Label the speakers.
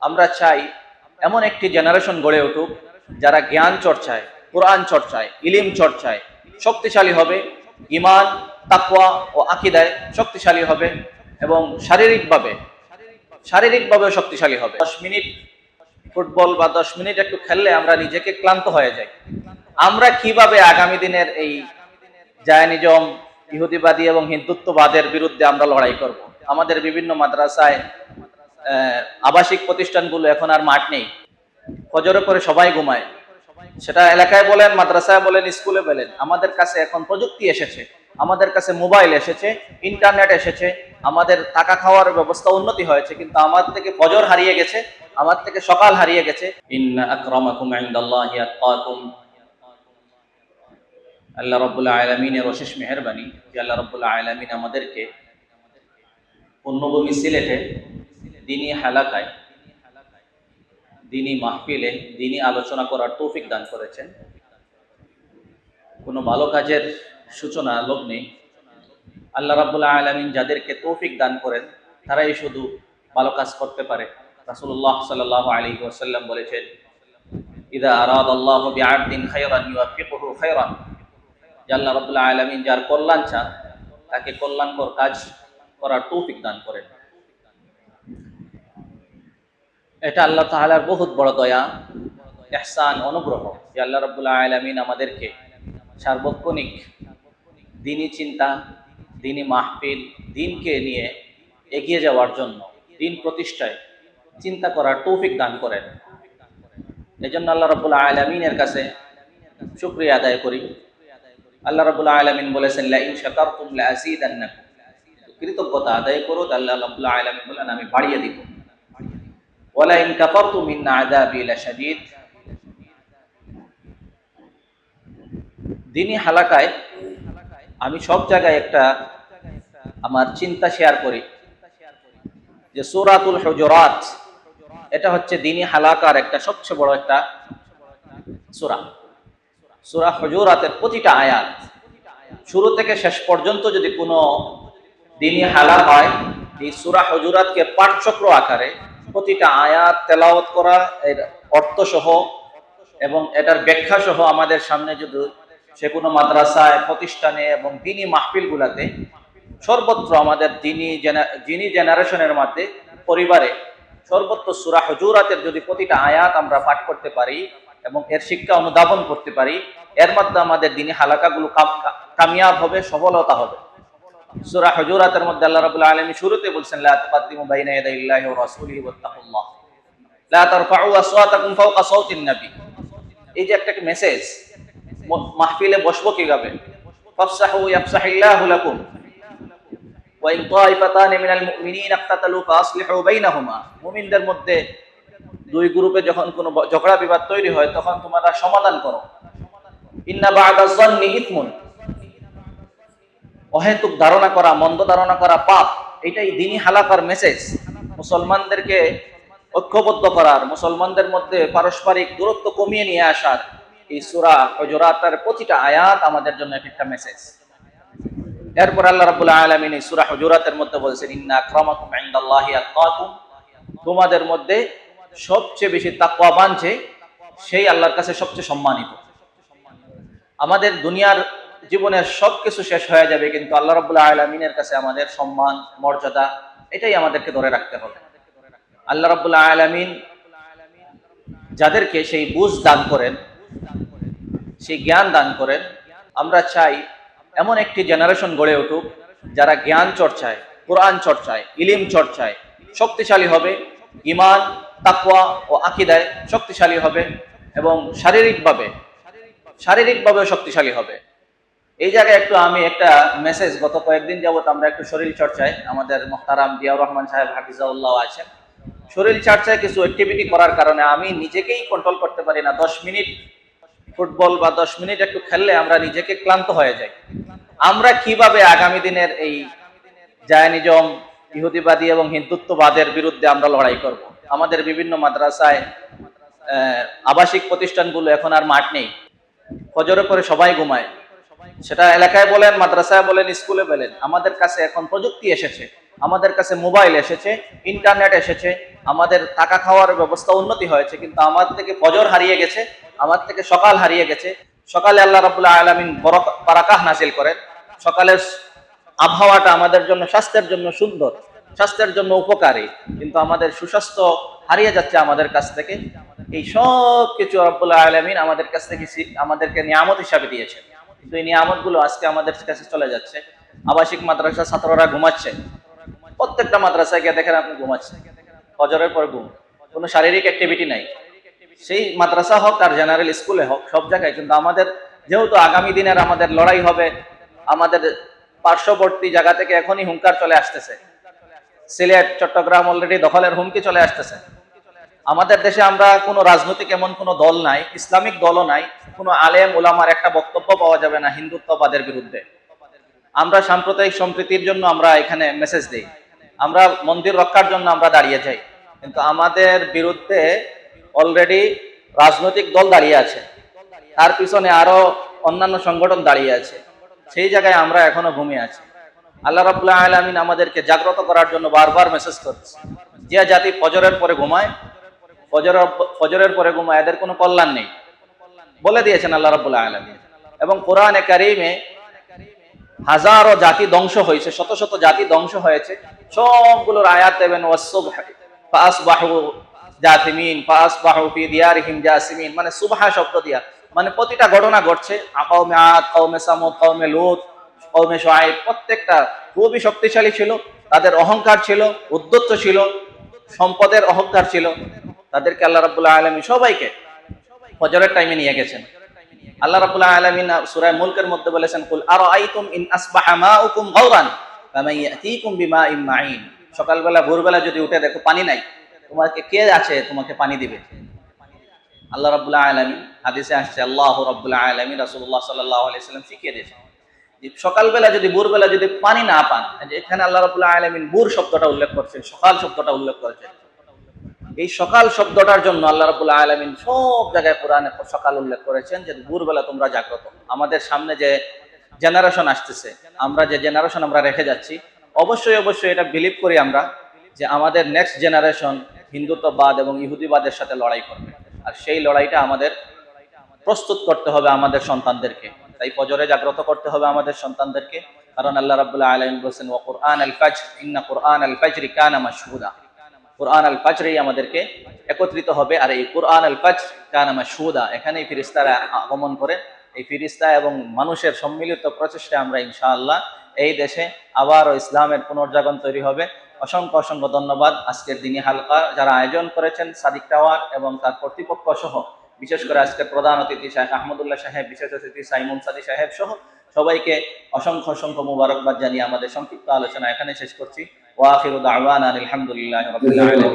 Speaker 1: আমরা চাই এমন একটি জেনারেশন গড়ে উঠুক যারা জ্ঞান চর্চায়, কোরআন চর্চায়, ইলিম চর্চায় শক্তিশালী হবে, ঈমান, তাকওয়া ও আকীদায় শক্তিশালী হবে এবং শারীরিকভাবে শক্তিশালী হবে। 10 মিনিট ফুটবল বা 10 মিনিট একটু খেললে আমরা নিজেকে ক্লান্ত হয়ে যাই। আমরা কিভাবে আগামী দিনের এই জায়নিজম, ইহুদিবাদী এবং হিন্দুত্ববাদের বিরুদ্ধে আমরা লড়াই করব? আমাদের বিভিন্ন মাদ্রাসায়, আবাসিক প্রতিষ্ঠানগুলো এখন আর মাঠ নেই। ফজরের পরে সবাই ঘুমায়। সেটা এলাকায় বলেন, মাদ্রাসায় বলেন, স্কুলে বলেন। আমাদের কাছে এখন প্রযুক্তি এসেছে, আমাদের কাছে মোবাইল এসেছে, ইন্টারনেট এসেছে, আমাদের থাকা খাওয়ার ব্যবস্থা উন্নতি হয়েছে, কিন্তু আমার থেকে ফজর হারিয়ে গেছে, আমার থেকে সকাল হারিয়ে গেছে। ইন্না আকরামাকুম ইনদাল্লাহি আতকাকুম। আল্লাহ রাব্বুল আলামিনের অশেষ মেহেরবানি যে আল্লাহ রাব্বুল আলামিন আমাদেরকে পুণ্যভূমি সিলেটে দ্বীনি হালাকায়, দ্বীনি মাহফিলে, দ্বীনি আলোচনা করার তৌফিক দান করেছেন। কোনো ভালো কাজের সূচনা লগ্নে আল্লাহ রাব্বুল আলামিন যাদেরকে তৌফিক দান করেন তারাই শুধু ভালো কাজ করতে পারে। রাসূলুল্লাহ সাল্লাল্লাহু আলাইহি ওয়াসাল্লাম বলেছেন, ইযা আরাদাল্লাহু বিআবদিন খায়রান ইউওয়াফিকুহু খায়রান। আল্লাহ রাব্বুল আলামিন যার কল্যাণ চান তাকে কল্যাণকর কাজ করার তৌফিক দান করেন। এটা আল্লাহ তাআলার বহুত বড় দয়া, ইহসান, অনুগ্রহ যে আল্লাহ রাব্বুল আলামিন আমাদেরকে সার্বক্ষণিক দ্বীনি চিন্তা, দ্বীনি মাহফিল, দ্বীনকে নিয়ে এগিয়ে যাওয়ার জন্য, দ্বীন প্রতিষ্ঠায় চিন্তা করার তৌফিক দান করেন। এজন্য আল্লাহ রাব্বুল আলামিনের কাছে শুকরিয়া আদায় করি। আল্লাহ রাব্বুল আলামিন বলেছেন, লা ইন শাকারতুম লা আযীদান্নাকুম। কৃতজ্ঞতা আদায় করো, আল্লাহ রাব্বুল আলামিন বলেন আমি বাড়িয়ে দিব। ওয়ালা ইন কাফারতুম ইন্না আযাবি লাশাদীদ। দ্বীনি হালাকায় আমি সব জায়গায় একটা আমার চিন্তা শেয়ার করি যে সূরাতুল হুজুরাত এটা হচ্ছে দ্বীনি হালাকার একটা সবচেয়ে বড় একটা সূরা। সূরা হুজুরাতের প্রতিটা আয়াত শুরু থেকে শেষ পর্যন্ত যদি কোনো দ্বীনি হালাকা হয়, এই সূরা হুজুরাতকে পাঠচক্র আকারে প্রতিটা আয়াত তেলাওয়াত করা, এর অর্থ সহ এবং এটার ব্যাখ্যা সহ আমাদের সামনে যদি সে কোনো মাদ্রাসায়, প্রতিষ্ঠানে এবং দ্বীনি মাহফিলগুলোতে সর্বত্র আমাদের দ্বীনি জেনারেশনের মধ্যে, পরিবারে সর্বত্র সূরা হুজুরাতের যদি প্রতিটা আয়াত আমরা পাঠ করতে পারি এবং এর শিক্ষা অনুধাবন করতে পারি, এর মাধ্যমে আমাদের দ্বীনি হালাকাগুলো কামিয়াব হবে, সফলতা হবে। সূরা হুজুরাতের মধ্যে আল্লাহ রাব্বুল আলামিন শুরুতে বলছেন, লা তুকাদ্দিমু বাইনা ইয়াদাইল্লাহি ওয়া রাসূলিহি ওয়াত্তাকুল্লাহ, লা তারফাউ আসওয়াতাকুম ফাওকা সাওতিন নবী। এই যে একটা মেসেজ, মাহফিলে বসবো কিভাবে? ফাফসাহু ইয়াফসাহিল্লাহু লাকুম ওয়া ইন তাইফাতানি মিনাল মুমিনিনা ইকতাতালু ফাসলিহু বাইনাহুমা। মুমিনদের মধ্যে দুই গ্রুপে যখন কোনো ঝগড়া বিবাদ তৈরি হয় তখন তোমরা সমাধান করো। ইন্না বা'দা যান্নি ইসমুন। অহেতুক ধারণা করা, মন্দ ধারণা করা পাপ। এটাই দ্বীনি হালাকার মেসেজ। মুসলমানদেরকে ঐক্যবদ্ধ করার, মুসলমানদের মধ্যে পারস্পরিক দূরত্ব কমিয়ে নিয়ে আসার এই সূরা হুজুরাতের প্রতিটা আয়াত আমাদের জন্য একটা মেসেজ। এরপর আল্লাহ রাব্বুল আলামিন এই সূরা হুজুরাতের মধ্যে বলেছেন, ইন্না আকরামাকুম ইনদাল্লাহি আতকাকুম। তোমাদের মধ্যে সবচেয়ে বেশি তাকওয়াবান যে, সেই আল্লাহর কাছে সবচেয়ে সম্মানিত। আমাদের দুনিয়ার জীবনের সবকিছু শেষ হয়ে যাবে, কিন্তু আল্লাহ রাব্বুল আলামিনের কাছে আমাদের সম্মান, মর্যাদা, এটাই আমাদেরকে ধরে রাখতে হবে। আল্লাহ রাব্বুল আলামিন যাদেরকে সেই বুঝ দান করেন, সেই জ্ঞান দান করেন, আমরা চাই এমন একটি জেনারেশন গড়ে উঠুক যারা জ্ঞান চর্চায়, কোরআন চর্চায়, ইলিম চর্চায় শক্তিশালী হবে, ঈমান, তাকওয়া ও আকীদায় শক্তিশালী হবে এবং শারীরিকভাবে শক্তিশালী হবে। এই জায়গায় একটু আমি একটা মেসেজ, গত কয়েকদিন যাবত আমরা একটু শরীর চর্চায়, আমাদের মুহতারাম জিয়াউর রহমান সাহেব হাফিজাহুল্লাহ আছেন, শরীর চর্চায় কিছু অ্যাক্টিভিটি করার কারণে আমি নিজেকেই কন্ট্রোল করতে পারি না। 10 মিনিট ফুটবল বা 10 মিনিট একটু খেললে আমরা নিজেকে ক্লান্ত হয়ে যাই। আমরা কিভাবে আগামী দিনের এই জায়নিজম, ইহুদিবাদী এবং হিন্দুত্ববাদের বিরুদ্ধে আমরা লড়াই করব? আমাদের বিভিন্ন মাদ্রাসায়, আবাসিক প্রতিষ্ঠানগুলো এখন আর মাঠ নেই। ফজরের পরে সবাই ঘুমায়। সেটা এলাকায় বলেন, মাদ্রাসায় বলেন, স্কুলে বলেন। আমাদের কাছে এখন প্রযুক্তি এসেছে, আমাদের কাছে মোবাইল এসেছে, ইন্টারনেট এসেছে, আমাদের থাকা খাওয়ার ব্যবস্থা উন্নতি হয়েছে, কিন্তু আমার থেকে ফজর হারিয়ে গেছে, আমার থেকে সকাল হারিয়ে গেছে। সকালে আল্লাহ রাব্বুল আলামিন বারাকাহ নাজিল করেন, সকালের আবহাওয়াটা আমাদের জন্য স্বাস্থ্যের জন্য সুন্দর, স্বাস্থ্যের জন্য উপকারী, কিন্তু আমাদের সুস্বাস্থ্য হারিয়ে যাচ্ছে আমাদের কাছ থেকে। এই সব কিছু রাব্বুল আলামিন আমাদের কাছ থেকে আমাদেরকে নিয়ামত হিসাবে দিয়েছেন, কিন্তু এই নিয়ামতগুলো আজকে আমাদের কাছে চলে যাচ্ছে। আবাসিক মাদ্রাসা ছাত্ররা ঘুমাচ্ছে, প্রত্যেকটা মাদ্রাসায় গিয়ে দেখেন আপনি ঘুমাচ্ছে, ফজরের পর ঘুম, কোনো শারীরিক অ্যাক্টিভিটি নাই। সেই মাদ্রাসা হোক আর জেনারেল স্কুলে হোক, সব জায়গায়। কিন্তু আমাদের যেহেতু আগামী দিনের আমাদের লড়াই হবে, আমাদের পার্শ্ববর্তী জায়গা থেকে এখনই হুঙ্কার চলে আসতেছে, সিলেট চট্টগ্রাম অলরেডি দখলের হুমকি চলে আসতেছে। আমাদের দেশে আমরা কোনো রাজনৈতিক এমন কোনো দল নাই, ইসলামিক দলও নাই, কোনো আলেম ওলামার একটা বক্তব্য পাওয়া যাবে না হিন্দুত্ববাদের বিরুদ্ধে। আমরা সাম্প্রদায়িক সম্প্রীতির জন্য আমরা এখানে মেসেজ দেই, আমরা মন্দির রক্ষার জন্য আমরা দাঁড়িয়ে যাই, কিন্তু আমাদের বিরুদ্ধে অলরেডি রাজনৈতিক দল দাঁড়িয়ে আছে, তার পিছনে আরো অন্যান্য সংগঠন দাঁড়িয়ে আছে। সেই জায়গায় আমরা এখনো ঘুমিয়ে আছি। আল্লাহ রাব্বুল আলামিন আমাদেরকে জাগ্রত করার জন্য বারবার মেসেজ করছে, যে জাতি ফজরের পরে ঘুমায়, ফজরের পরে ঘুমায়, এদের কোনো কল্যাণ নেই বলে দিয়েছেন আল্লাহ রাব্বুল আলামিন। এবং কোরআনে কারীমে হাজারো জাতি ধ্বংস হয়েছে, শত শত জাতি ধ্বংস হয়েছে, সবগুলোর আয়াত দেবেন ওয়াসসুবহ ফাসবাহু জাসিমিন ফাসবাহু ফি দিয়ারিহিম জাসিমিন, মানে সুবহা শব্দ দিয়া, মানে প্রতিটা ঘটনা ঘটছে। কওমে আদ, কওমে সামুদ, কওমে লূত, কওমে শুআয়ব, প্রত্যেকটা খুবই শক্তিশালী ছিল, তাদের অহংকার ছিল, উদ্ধত্ত ছিল, সম্পদের অহংকার ছিল। তাদেরকে আল্লাহ রাব্বুল আলামিন সবাইকে ফজরের টাইমে নিয়ে গেছেন। আল্লাহ রাব্বুল আলামিন সূরা মুলকের মধ্যে বলেছেন, কুল আরাআইতুম ইন আসবাহা মাউকুম গাওরান ফামান ইয়াতিকুম বিমাইন মাইন। সকালবেলা ভোরবেলা যদি উঠে দেখো পানি নাই, তোমাকে কে আছে তোমাকে পানি দিবে? আল্লাহ রাব্বুল আলামিন, হাদিসে আসছে, আল্লাহ রাব্বুল আলামিন রাসূলুল্লাহ সাল্লাল্লাহু আলাইহি সাল্লাম শিখিয়ে দিয়েছেন যে সকালবেলা যদি ভোরবেলা যদি পানি না পান, এখানে আল্লাহ রাব্বুল আলামিন ভোর শব্দটা উল্লেখ করছেন, সকাল শব্দটা উল্লেখ করেছেন। এই সকাল শব্দটার জন্য আল্লাহ রাব্বুল আলামিন সব জায়গায় কোরআনে সকাল উল্লেখ করেছেন, যে ভোরবেলা তোমরা জাগ্রত। আমাদের সামনে যে জেনারেশন আসতেছে, আমরা যে জেনারেশন আমরা রেখে যাচ্ছি, অবশ্যই অবশ্যই এটা বিলিভ করি আমরা যে আমাদের নেক্সট জেনারেশন হিন্দুত্ববাদ এবং ইহুদিবাদের সাথে লড়াই করবে, আর সেই লড়াইটা আমাদের প্রস্তুত করতে হবে আমাদের সন্তানদেরকে। তাই ফজরে জাগ্রত করতে হবে আমাদের সন্তানদেরকে, কারণ আল্লাহ রাব্বুল আলামিন বলেছেন ওয়া কুরআন আল ফাজর ইন্না কুরআন আল ফাজরি কানা মাশহুদা। কুরআন আল ফাজরেই আমাদেরকে একত্রিত হবে, আর এই কুরআন আল ফাজর কানা মাশহুদা, এখানেই ফেরেশতারা আগমন করে। এই ফেরেশতা এবং মানুষের সম্মিলিত প্রচেষ্টায় আমরা ইনশাআল্লাহ এই দেশে আবারও ইসলামের পুনর্জাগরণ তৈরি হবে। অসংখ্য অসংখ্য ধন্যবাদ আজকের দিনী হালকা যারা আয়োজন করেছেন, সাদিক টাওয়ার এবং তার কর্তৃপক্ষ সহ, বিশেষ করে আজকের প্রধান অতিথি শাহেখ আহমদুল্লাহ সাহেব, বিশেষ অতিথি সাইমুন সাদি সাহেব সহ সবাইকে অসংখ্য অসংখ্য মুবারকবাদ জানিয়ে আমাদের সংক্ষিপ্ত আলোচনা এখানে শেষ করছি। ওয়া আখিরু দাওয়ানা আলহামদুলিল্লাহি রাব্বিল আলামিন।